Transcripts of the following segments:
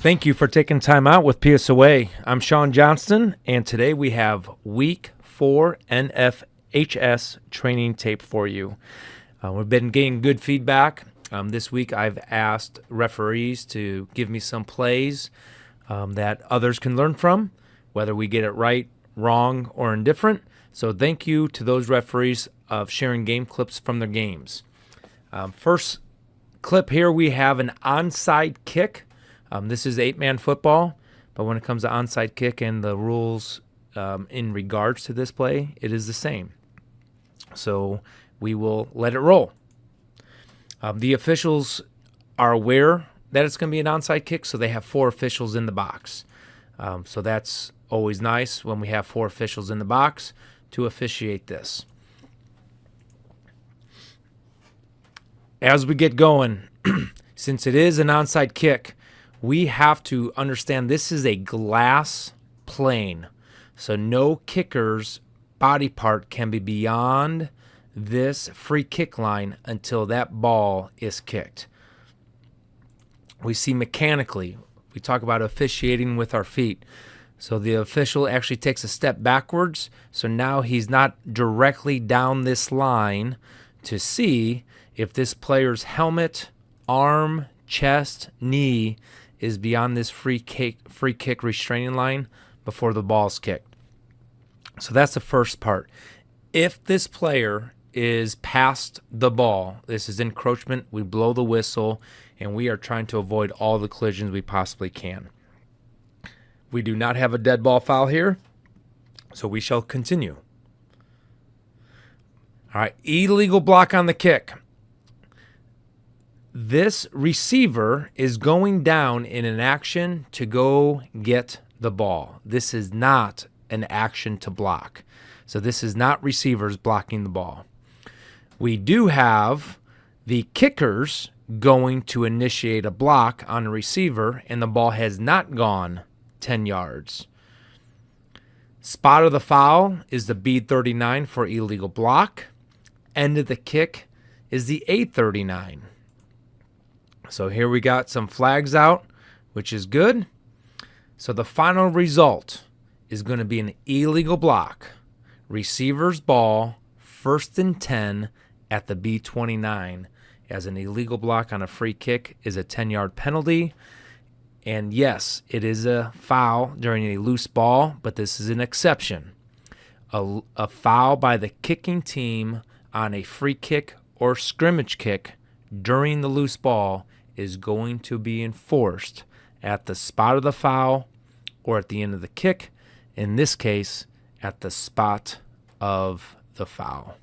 Thank you for taking time out with PSOA. I'm Sean Johnston, and today we have Week 4 NFHS training tape for you. We've been getting good feedback. This week I've asked referees to give me some plays that others can learn from, whether we get it right, wrong, or indifferent. So thank you to those referees of sharing game clips from their games. First clip here, we have an onside kick. This is 8-man football, but when it comes to onside kick and the rules in regards to this play, it is the same. So we will let it roll. The officials are aware that it's going to be an onside kick, so they have 4 officials in the box. So that's always nice when we have 4 officials in the box to officiate this. As we get going, since it is an onside kick, we have to understand this is a glass plane. So no kicker's body part can be beyond this free kick line until that ball is kicked. We see mechanically, we talk about officiating with our feet. So the official actually takes a step backwards. So now he's not directly down this line to see if this player's helmet, arm, chest, knee is beyond this free kick restraining line before the ball's kicked. So that's the first part. If this player is past the ball, this is encroachment, we blow the whistle, and we are trying to avoid all the collisions we possibly can. We do not have a dead ball foul here, so we shall continue. All right, illegal block on the kick. This receiver is going down in an action to go get the ball. This is not an action to block. So this is not receivers blocking the ball. We do have the kickers going to initiate a block on a receiver, and the ball has not gone 10 yards. Spot of the foul is the B39 for illegal block. End of the kick is the A39. So here we got some flags out, which is good. So the final result is going to be an illegal block. Receiver's ball, 1st and 10 at the B29, as an illegal block on a free kick is a 10-yard penalty. And yes, it is a foul during a loose ball, but this is an exception. A foul by the kicking team on a free kick or scrimmage kick during the loose ball is going to be enforced at the spot of the foul or at the end of the kick. In this case, at the spot of the foul.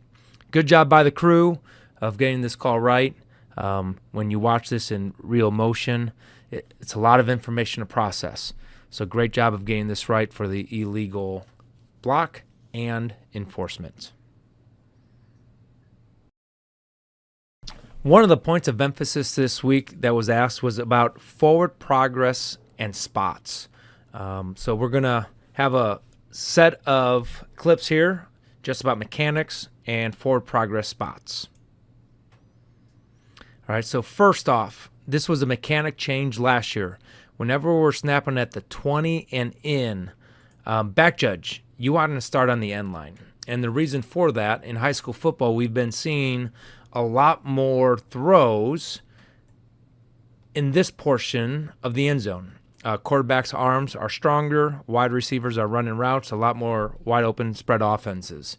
Good job by the crew of getting this call right. When you watch this in real motion, it's a lot of information to process. So great job of getting this right for the illegal block and enforcement. One of the points of emphasis this week that was asked was about forward progress and spots. So we're going to have a set of clips here just about mechanics and forward progress spots. All right, so first off, this was a mechanic change last year. Whenever we're snapping at the 20 and in, back judge, you want to start on the end line. And the reason for that, in high school football, we've been seeing a lot more throws in this portion of the end zone. Quarterbacks' arms are stronger. Wide receivers are running routes, a lot more wide open spread offenses.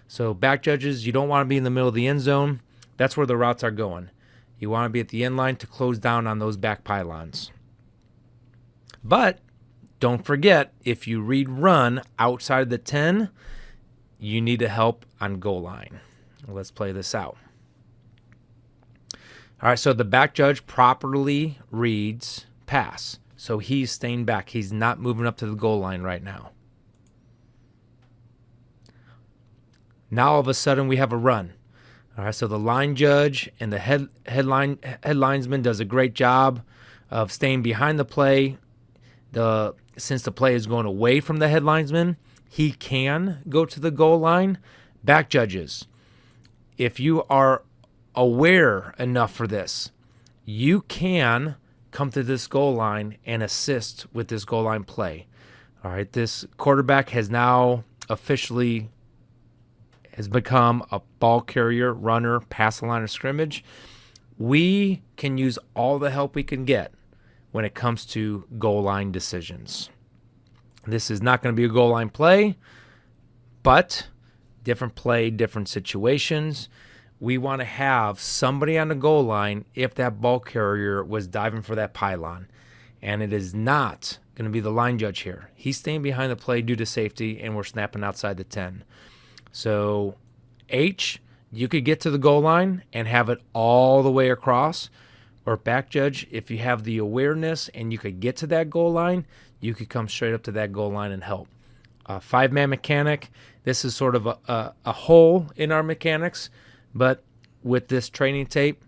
So back judges, you don't want to be in the middle of the end zone. That's where the routes are going. You want to be at the end line to close down on those back pylons. But don't forget, if you read run outside the 10, you need to help on goal line. Let's play this out. All right, so the back judge properly reads pass. So he's staying back. He's not moving up to the goal line right now. Now all of a sudden we have a run. All right, so the line judge and the headlinesman does a great job of staying behind the play. Since the play is going away from the headlinesman, he can go to the goal line. Back judges, if you are aware enough for this, you can come to this goal line and assist with this goal line play. All right, this quarterback has now officially has become a ball carrier, runner, pass the line of scrimmage. We can use all the help we can get when it comes to goal line decisions. This is not going to be a goal line play, but different play, different situations. We want to have somebody on the goal line if that ball carrier was diving for that pylon. And it is not going to be the line judge here. He's staying behind the play due to safety, and we're snapping outside the 10. So, H, you could get to the goal line and have it all the way across. Or back judge, if you have the awareness and you could get to that goal line, you could come straight up to that goal line and help. Five-man mechanic, this is sort of a hole in our mechanics, but with this training tape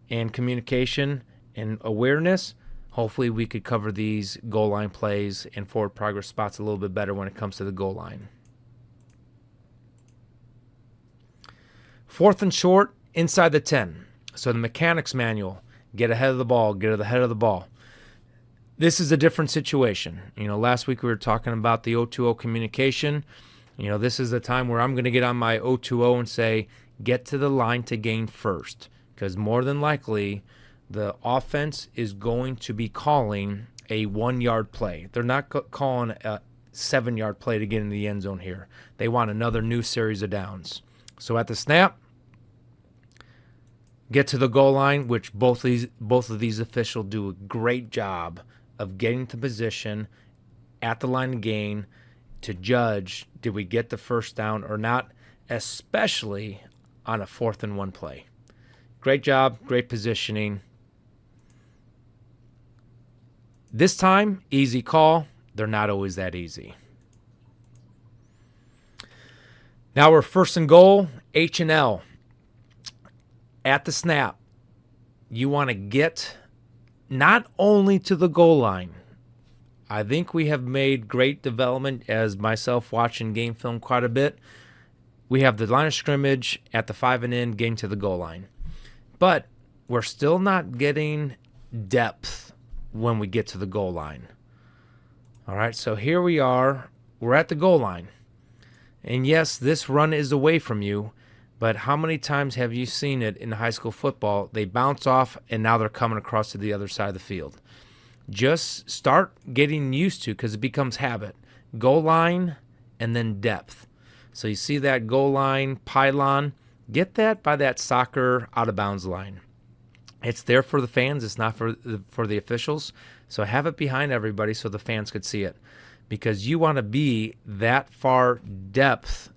and communication and awareness, hopefully we could cover these goal line plays and forward progress spots a little bit better when it comes to the goal line. 4th and short, inside the 10. So the mechanics manual, get ahead of the ball, get ahead of the ball. This is a different situation. Last week we were talking about the O2O communication. This is the time where I'm going to get on my O2O and say, get to the line to gain first. Because more than likely, the offense is going to be calling a 1-yard play. They're not calling a 7-yard play to get in the end zone here. They want another new series of downs. So at the snap, get to the goal line, which both of these officials do a great job of getting to position at the line of gain to judge, did we get the first down or not, especially on a 4th and 1 play. Great job, great positioning. This time, easy call. They're not always that easy. Now we're 1st and goal, H and L. At the snap, you want to get not only to the goal line. I think we have made great development as myself watching game film quite a bit. We have the line of scrimmage at the 5 and in, getting to the goal line. But we're still not getting depth when we get to the goal line. All right, so here we are. We're at the goal line. And yes, this run is away from you, but how many times have you seen it in high school football? They bounce off, and now they're coming across to the other side of the field. Just start getting used to, because it becomes habit. Goal line and then depth. So you see that goal line pylon, get that by that soccer out-of-bounds line. It's there for the fans. It's not for the officials. So have it behind everybody so the fans could see it, because you want to be that far depth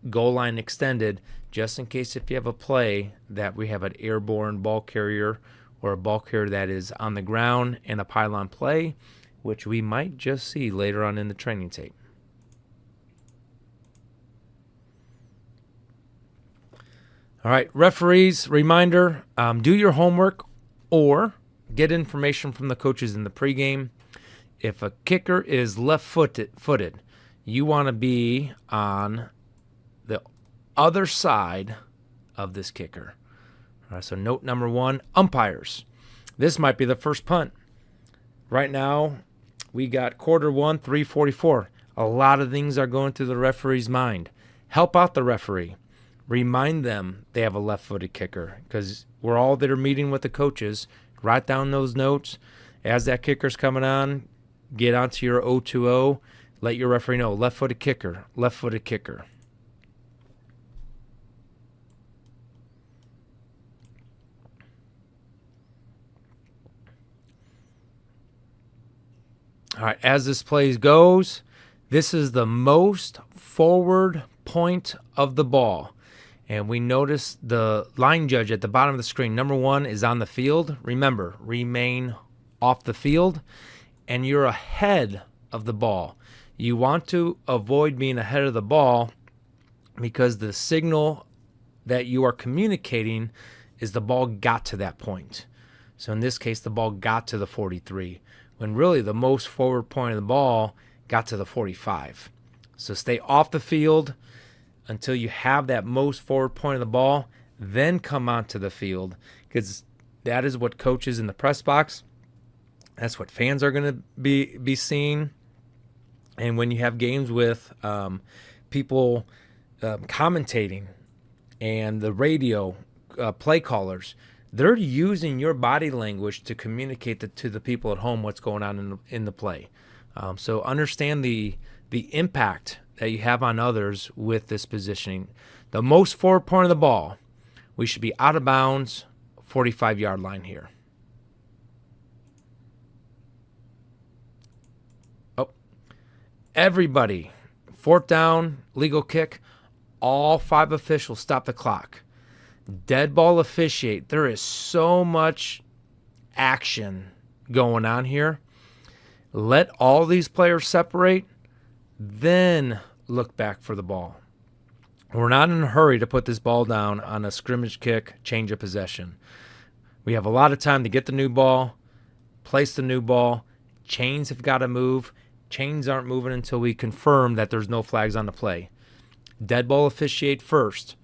goal line extended, just in case if you have a play that we have an airborne ball carrier or a ball carrier that is on the ground and a pylon play, which we might just see later on in the training tape. All right, referees, reminder, do your homework or get information from the coaches in the pregame. If a kicker is left-footed, you want to be on the other side of this kicker. All right, so note number 1, umpires. This might be the first punt. Right now, we got quarter 1, 3:44. A lot of things are going through the referee's mind. Help out the referee. Remind them they have a left-footed kicker, because we're all that are meeting with the coaches. Write down those notes. As that kicker's coming on, get onto your O2O. Let your referee know, left-footed kicker, left-footed kicker. All right, as this play goes, this is the most forward point of the ball. And we notice the line judge at the bottom of the screen. Number 1 is on the field. Remember, remain off the field, and you're ahead of the ball. You want to avoid being ahead of the ball because the signal that you are communicating is the ball got to that point. So in this case, the ball got to the 43, when really the most forward point of the ball got to the 45. So stay off the field until you have that most forward point of the ball, then come onto the field, because that is what coaches in the press box That's what fans are going to be seeing. And when you have games with people commentating and the radio play callers, they're using your body language to communicate to the people at home what's going on in the play. So understand the impact that you have on others with this positioning. The most forward point of the ball, we should be out of bounds, 45-yard line here. Oh, everybody, fourth down, legal kick, all 5 officials stop the clock. Dead ball officiate. There is so much action going on here. Let all these players separate, then look back for the ball. We're not in a hurry to put this ball down on a scrimmage kick, change of possession. We have a lot of time to get the new ball, place the new ball. Chains have got to move. Chains aren't moving until we confirm that there's no flags on the play. Dead ball officiate first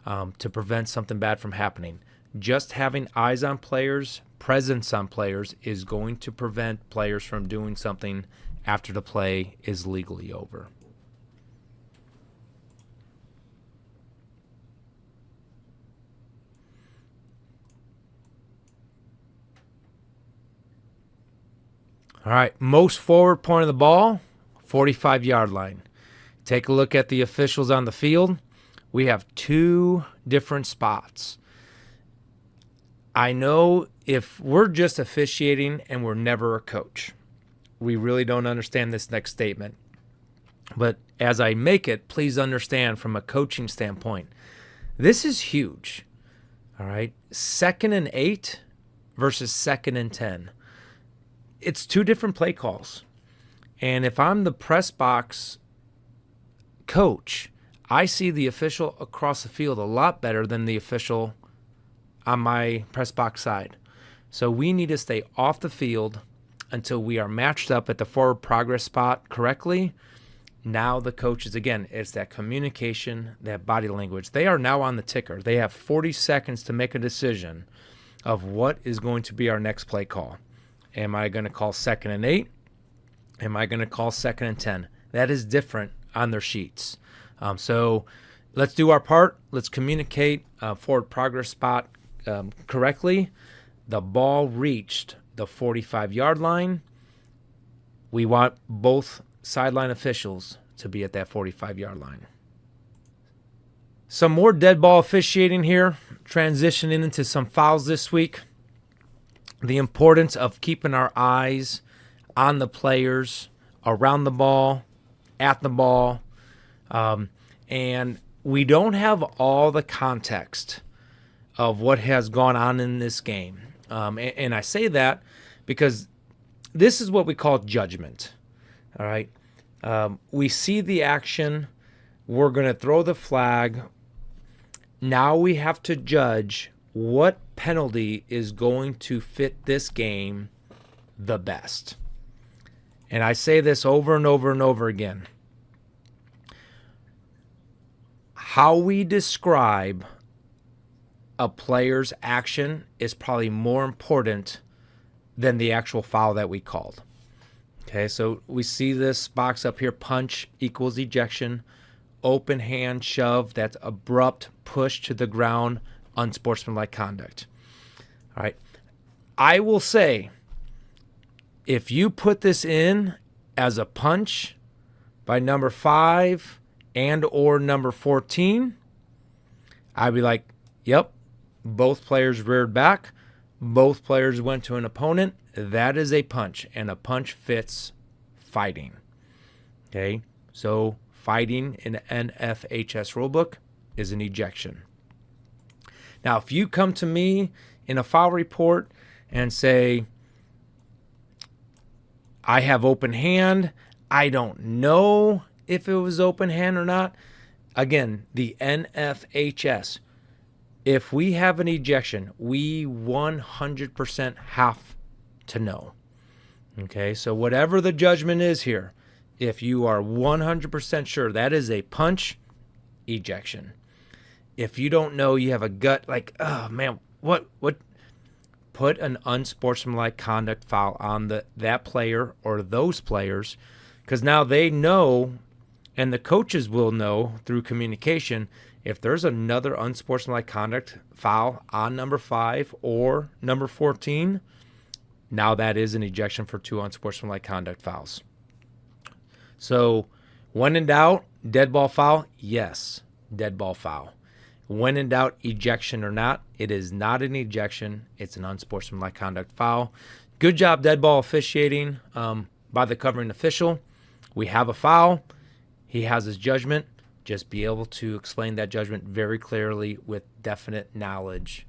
to prevent something bad from happening. Just having eyes on players, presence on players is going to prevent players from doing something after the play is legally over. All right, most forward point of the ball, 45-yard line. Take a look at the officials on the field. We have 2 different spots. I know if we're just officiating and we're never a coach, we really don't understand this next statement. But as I make it, please understand from a coaching standpoint, this is huge. All right, 2nd and 8 versus 2nd and 10. It's 2 different play calls. And if I'm the press box coach, I see the official across the field a lot better than the official on my press box side. So we need to stay off the field until we are matched up at the forward progress spot correctly. Now the coaches, again, it's that communication, that body language. They are now on the ticker. They have 40 seconds to make a decision of what is going to be our next play call. Am I going to call 2nd and 8? Am I going to call 2nd and 10? That is different on their sheets. So let's do our part. Let's communicate forward progress spot correctly. The ball reached the 45-yard line. We want both sideline officials to be at that 45-yard line. Some more dead ball officiating here, transitioning into some fouls this week. The importance of keeping our eyes on the players, around the ball, at the ball. And we don't have all the context of what has gone on in this game. And I say that because this is what we call judgment. All right. We see the action. We're going to throw the flag. Now we have to judge what penalty is going to fit this game the best. And I say this over and over and over again. How we describe a player's action is probably more important than the actual foul that we called. Okay, so we see this box up here, punch equals ejection, open hand shove, that's abrupt push to the ground, unsportsmanlike conduct. All right, I will say, if you put this in as a punch by number 5 and or number 14, I'd be like, yep, both players reared back, both players went to an opponent. That is a punch, and a punch fits fighting. Okay, so fighting in the NFHS rulebook is an ejection. Now, if you come to me in a foul report and say, I have open hand, I don't know if it was open hand or not. Again, the NFHS, if we have an ejection, we 100% have to know. Okay, so whatever the judgment is here, if you are 100% sure that is a punch, ejection. If you don't know, you have a gut like, oh man, what put an unsportsmanlike conduct foul on that player or those players, because now they know, and the coaches will know through communication, if there's another unsportsmanlike conduct foul on number 5 or number 14, now that is an ejection for 2 unsportsmanlike conduct fouls. So when in doubt, dead ball foul, yes, dead ball foul. When in doubt, ejection or not, it is not an ejection. It's an unsportsmanlike conduct foul. Good job, dead ball officiating by the covering official. We have a foul. He has his judgment. Just be able to explain that judgment very clearly with definite knowledge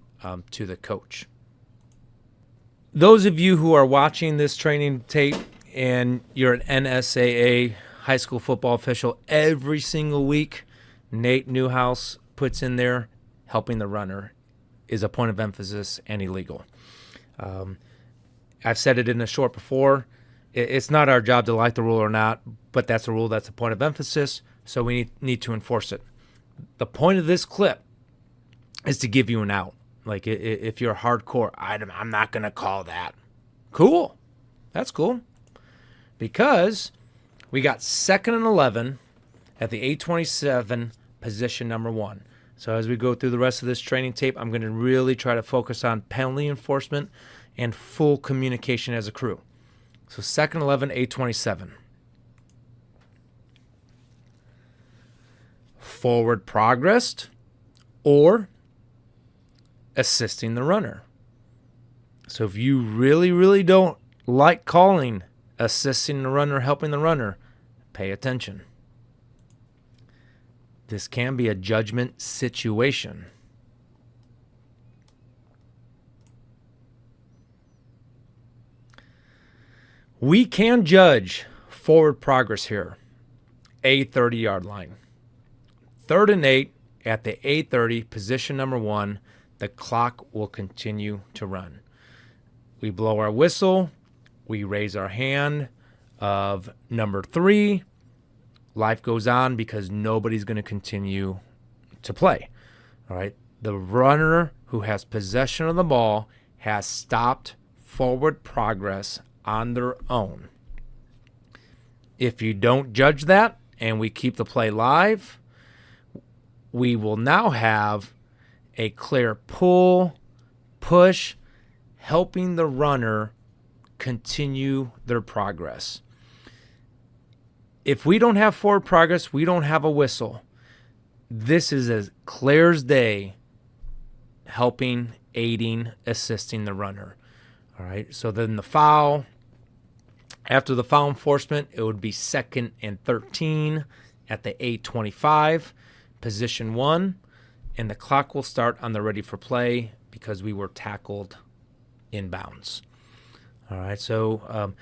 to the coach. Those of you who are watching this training tape and you're an NSAA high school football official, every single week, Nate Newhouse puts in there, helping the runner is a point of emphasis and illegal. I've said it in a short before. It's not our job to like the rule or not, but that's a rule, that's a point of emphasis, so we need to enforce it. The point of this clip is to give you an out. Like, if you're hardcore, I'm not going to call that. Cool. That's cool. Because we got 2nd and 11 at the 827 position number 1. So as we go through the rest of this training tape, I'm going to really try to focus on penalty enforcement and full communication as a crew. So 2nd 11, 827. Forward progressed or assisting the runner. So if you really, really don't like calling assisting the runner, helping the runner, pay attention. This can be a judgment situation. We can judge forward progress here, a 30-yard line. 3rd and 8 at the 8:30, position number 1, the clock will continue to run. We blow our whistle, we raise our hand of number 3. Life goes on because nobody's going to continue to play. All right. The runner who has possession of the ball has stopped forward progress on their own. If you don't judge that and we keep the play live, we will now have a clear pull, push, helping the runner continue their progress. If we don't have forward progress, we don't have a whistle. This is as clear as day, helping, aiding, assisting the runner. All right, so then the foul, after the foul enforcement, it would be 2nd and 13 at the 8:25, position 1, and the clock will start on the ready for play because we were tackled inbounds. All right, so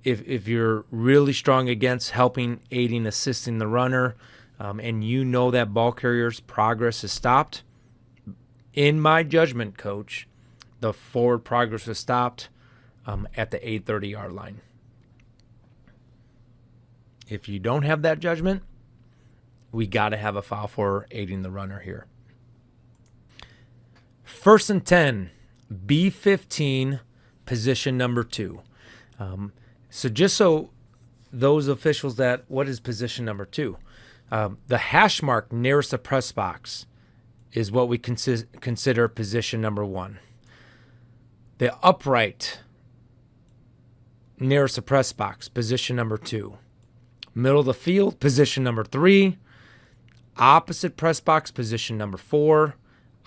if you're really strong against helping, aiding, assisting the runner, and you know that ball carrier's progress is stopped, in my judgment, coach, the forward progress is stopped at the 8:30-yard line. If you don't have that judgment, we got to have a foul for aiding the runner here. 1st and 10, B15, position number 2. So just so those officials what is position number 2? The hash mark nearest the press box is what we consider position number 1. The upright nearest the press box, position number 2. Middle of the field, position number 3. Opposite press box, position number 4.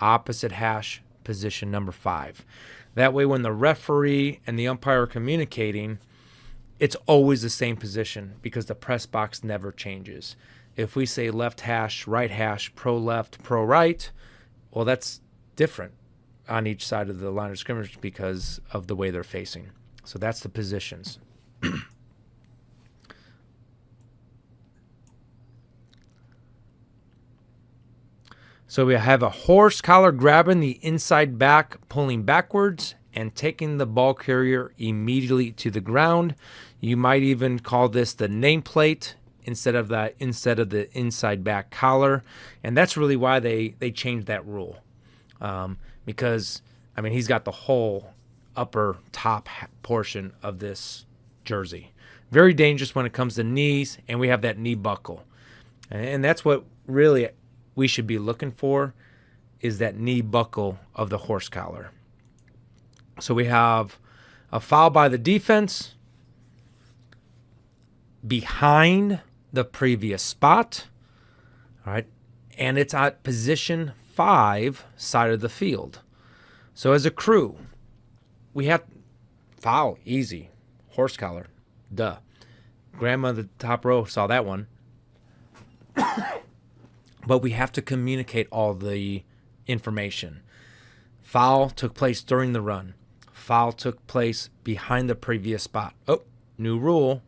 Opposite hash, position number 5. That way when the referee and the umpire are communicating, it's always the same position because the press box never changes. If we say left hash, right hash, pro left, pro right, well, that's different on each side of the line of scrimmage because of the way they're facing. So that's the positions. So we have a horse collar grabbing the inside back, pulling backwards, and taking the ball carrier immediately to the ground. You might even call this the nameplate instead of the inside back collar. And that's really why they changed that rule. Because, I mean, he's got the whole upper top portion of this jersey. Very dangerous when it comes to knees, and we have that knee buckle. And that's what really we should be looking for, is that knee buckle of the horse collar. So we have a foul by the defense behind the previous spot. All right. And it's at position 5 side of the field. So as a crew, we have foul, easy, horse collar, duh. Grandma, the top row, saw that one. But we have to communicate all the information. Foul took place during the run. Foul took place behind the previous spot. Oh, new rule.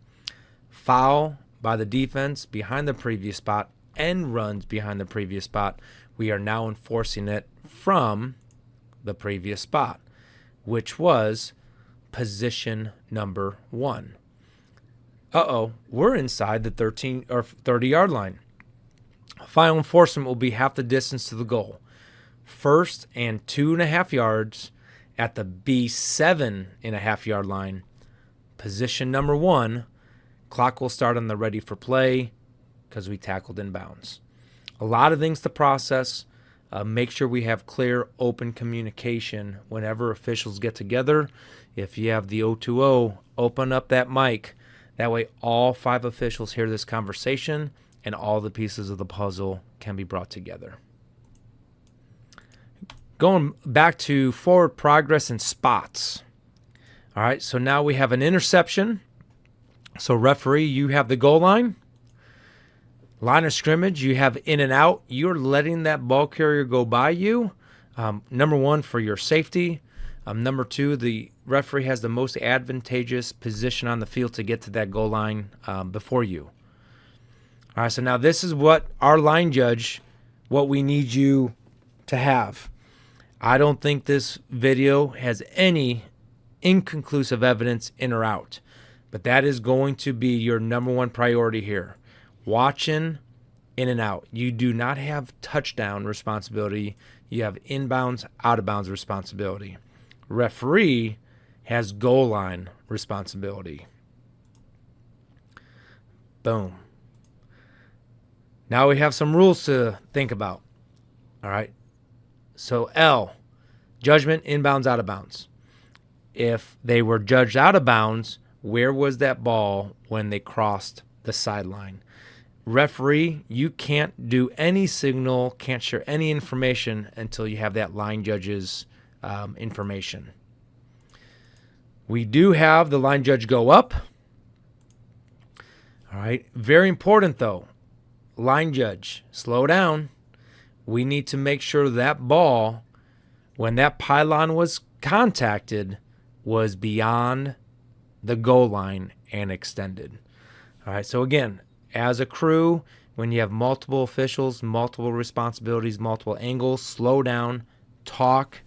Foul by the defense behind the previous spot and runs behind the previous spot. We are now enforcing it from the previous spot, which was position number 1. We're inside the 13 or 30-yard line. Final enforcement will be half the distance to the goal. 1st and 2.5 yards at the B7.5 yard line. Position number 1. Clock will start on the ready for play because we tackled in bounds. A lot of things to process. Make sure we have clear, open communication whenever officials get together. If you have the O2O, open up that mic. That way all 5 officials hear this conversation and all the pieces of the puzzle can be brought together. Going back to forward progress and spots. All right, so now we have an interception. So referee, you have the goal line. Line of scrimmage, you have in and out. You're letting that ball carrier go by you. Number 1, for your safety. Number 2, the referee has the most advantageous position on the field to get to that goal line before you. All right, so now this is what our line judge, what we need you to have. I don't think this video has any inconclusive evidence in or out, but that is going to be your number 1 priority here. Watching in and out. You do not have touchdown responsibility. You have inbounds, out of bounds responsibility. Referee has goal line responsibility. Boom. Now we have some rules to think about. All right. So L, judgment, inbounds, out of bounds. If they were judged out of bounds, where was that ball when they crossed the sideline? Referee, you can't do any signal, can't share any information until you have that line judge's information. We do have the line judge go up. All right. Very important, though. Line judge, slow down. We need to make sure that ball, when that pylon was contacted, was beyond the goal line and extended. All right. So again, as a crew, when you have multiple officials, multiple responsibilities, multiple angles, slow down, talk.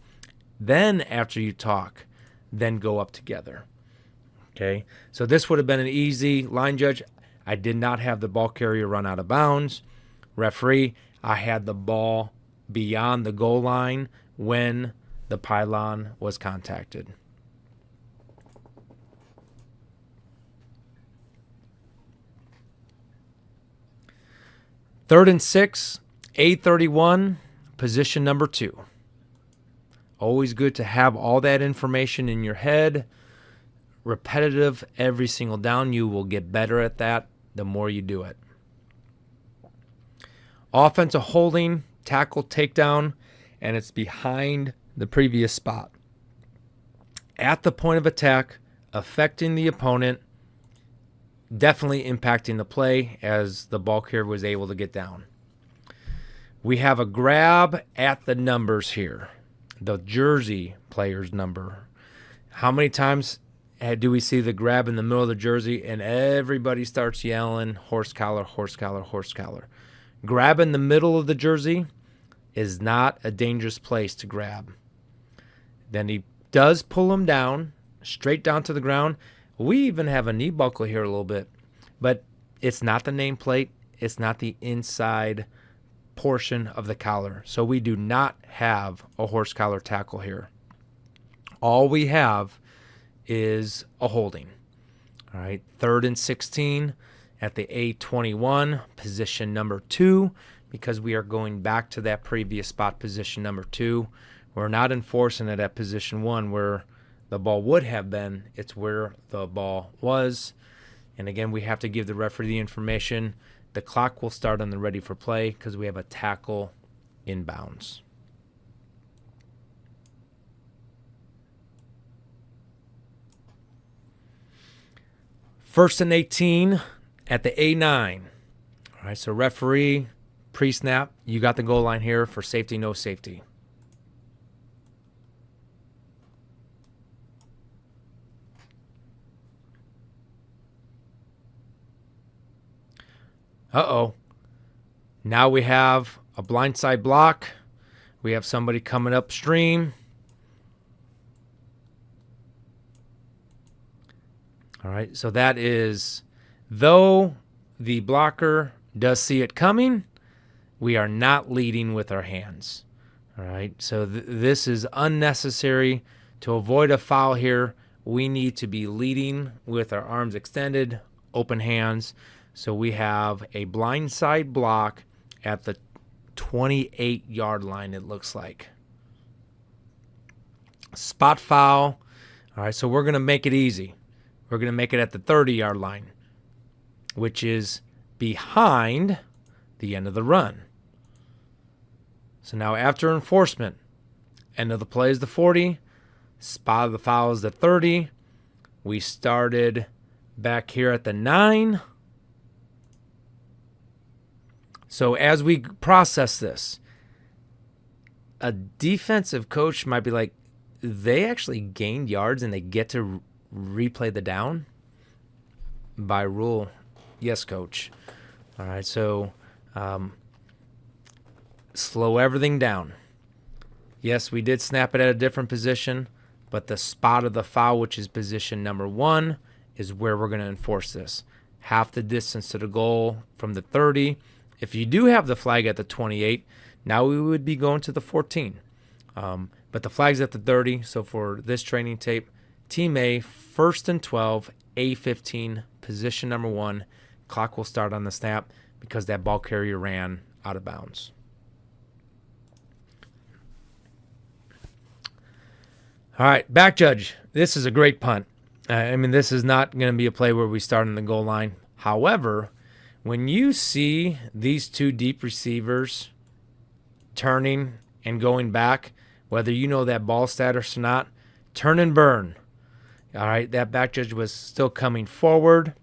Then after you talk, then go up together. Okay. So this would have been an easy line judge. I did not have the ball carrier run out of bounds. Referee, I had the ball beyond the goal line when the pylon was contacted. Third and 6, A31, position number 2. Always good to have all that information in your head. Repetitive every single down. You will get better at that the more you do it. Offensive holding, tackle, takedown, and it's behind the previous spot. At the point of attack, affecting the opponent, definitely impacting the play as the ball carrier was able to get down. We have a grab at the numbers here, the jersey player's number. How many times do we see the grab in the middle of the jersey and everybody starts yelling, horse collar, horse collar, horse collar? Grab in the middle of the jersey is not a dangerous place to grab. Then he does pull him down, straight down to the ground. We even have a knee buckle here a little bit, but it's not the nameplate. It's not the inside portion of the collar. So we do not have a horse collar tackle here. All we have is a holding. All right, 3rd and 16 at the A21, position number 2, because we are going back to that previous spot, position number 2. We're not enforcing it at position 1 where the ball would have been. It's where the ball was. And again, we have to give the referee the information. The clock will start on the ready for play because we have a tackle inbounds. First and 18 at the A9. All right, so referee, pre-snap, you got the goal line here for safety, no safety. Uh-oh. Now we have a blindside block. We have somebody coming upstream. All right, so that is, though the blocker does see it coming, we are not leading with our hands. All right, so this is unnecessary. To avoid a foul here, we need to be leading with our arms extended, open hands. So we have a blindside block at the 28-yard line, it looks like. Spot foul. All right, so we're going to make it easy. We're going to make it at the 30-yard line, which is behind the end of the run. So now after enforcement, end of the play is the 40, spot of the foul is the 30. We started back here at the 9. So as we process this, a defensive coach might be like, they actually gained yards and they get to replay the down? By rule, yes, coach. All right, so slow everything down. Yes, we did snap it at a different position, but the spot of the foul, which is position number 1, is where we're going to enforce this. Half the distance to the goal from the 30. If you do have the flag at the 28, now we would be going to the 14. But the flag's at the 30, so for this training tape, Team A, 1st and 12, A15, position number 1. Clock will start on the snap because that ball carrier ran out of bounds. All right, back judge. This is a great punt. This is not going to be a play where we start on the goal line. However, when you see these two deep receivers turning and going back, whether you know that ball status or not, turn and burn. All right, that back judge was still coming forward.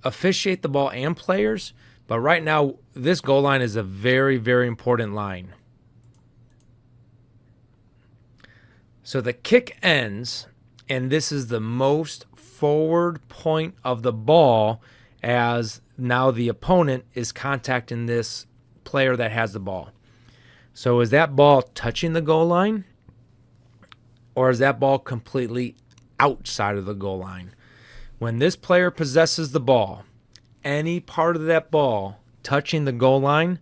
Officiate the ball and players, but right now this goal line is a very, very important line. So the kick ends, and this is the most forward point of the ball as now the opponent is contacting this player that has the ball. So is that ball touching the goal line, or is that ball completely outside of the goal line? When this player possesses the ball, any part of that ball touching the goal line,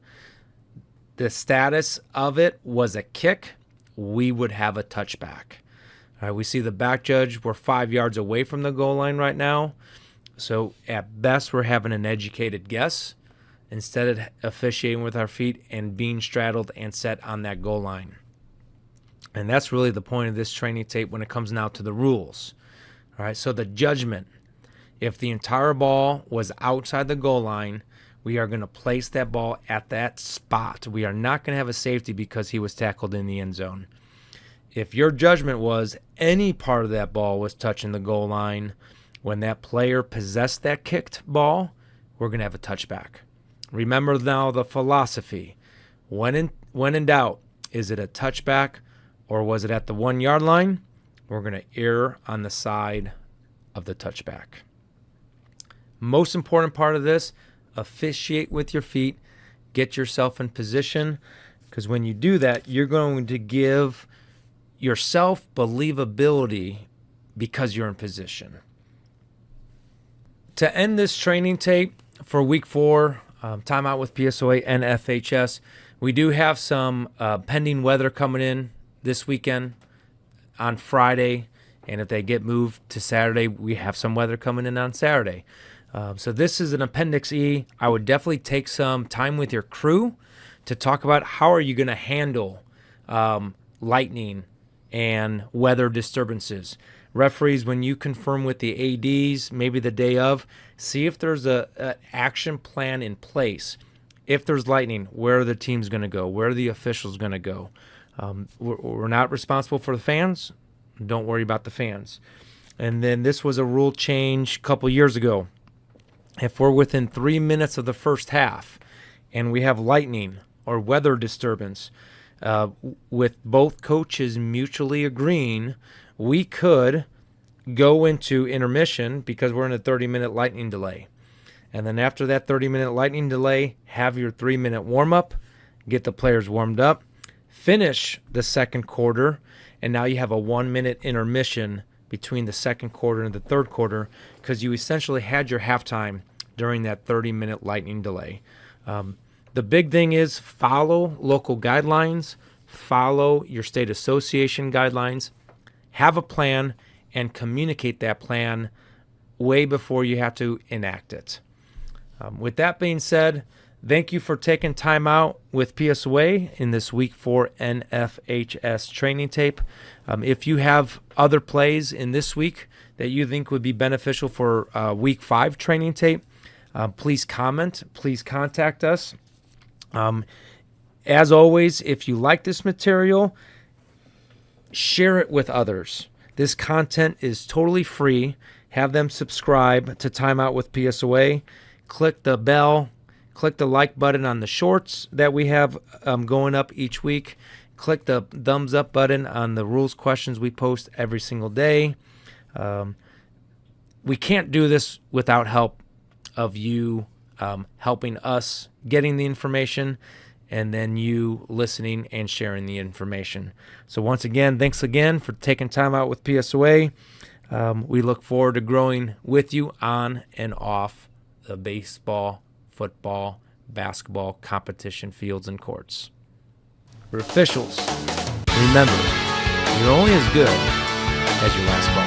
the status of it was a kick, we would have a touchback. All right, we see the back judge. We're 5 yards away from the goal line right now. So at best, we're having an educated guess instead of officiating with our feet and being straddled and set on that goal line. And that's really the point of this training tape when it comes now to the rules. All right, so the judgment. If the entire ball was outside the goal line, we are going to place that ball at that spot. We are not going to have a safety because he was tackled in the end zone. If your judgment was any part of that ball was touching the goal line, when that player possessed that kicked ball, we're going to have a touchback. Remember now the philosophy. When in doubt, is it a touchback or was it at the 1 yard line? We're going to err on the side of the touchback. Most important part of this, officiate with your feet. Get yourself in position, because when you do that, you're going to give yourself believability because you're in position. To end this training tape for week 4, timeout with PSOA NFHS, we do have some pending weather coming in this weekend on Friday, and if they get moved to Saturday, we have some weather coming in on Saturday. So this is an Appendix E. I would definitely take some time with your crew to talk about how are you going to handle lightning and weather disturbances. Referees, when you confirm with the ADs, maybe the day of, see if there's an action plan in place. If there's lightning, where are the teams going to go? Where are the officials going to go? We're not responsible for the fans. Don't worry about the fans. And then this was a rule change a couple years ago. If we're within 3 minutes of the first half and we have lightning or weather disturbance, with both coaches mutually agreeing, we could go into intermission because we're in a 30-minute lightning delay. And then after that 30-minute lightning delay, have your 3-minute warm-up, get the players warmed up, finish the second quarter, and now you have a 1-minute intermission between the second quarter and the third quarter because you essentially had your halftime during that 30-minute lightning delay. The big thing is follow local guidelines, follow your state association guidelines, have a plan, and communicate that plan way before you have to enact it. With that being said, thank you for taking time out with PSOA in this Week 4 NFHS training tape. If you have other plays in this week that you think would be beneficial for Week 5 training tape, please comment. Please contact us. As always, if you like this material, share it with others. This content is totally free. Have them subscribe to Time Out with PSOA. Click the bell. Click the like button on the shorts that we have going up each week. Click the thumbs up button on the rules questions we post every single day. We can't do this without help of you helping us getting the information and then you listening and sharing the information. So once again, thanks again for taking time out with PSOA. We look forward to growing with you on and off the baseball, football, basketball competition fields and courts. For officials, remember, you're only as good as your last call.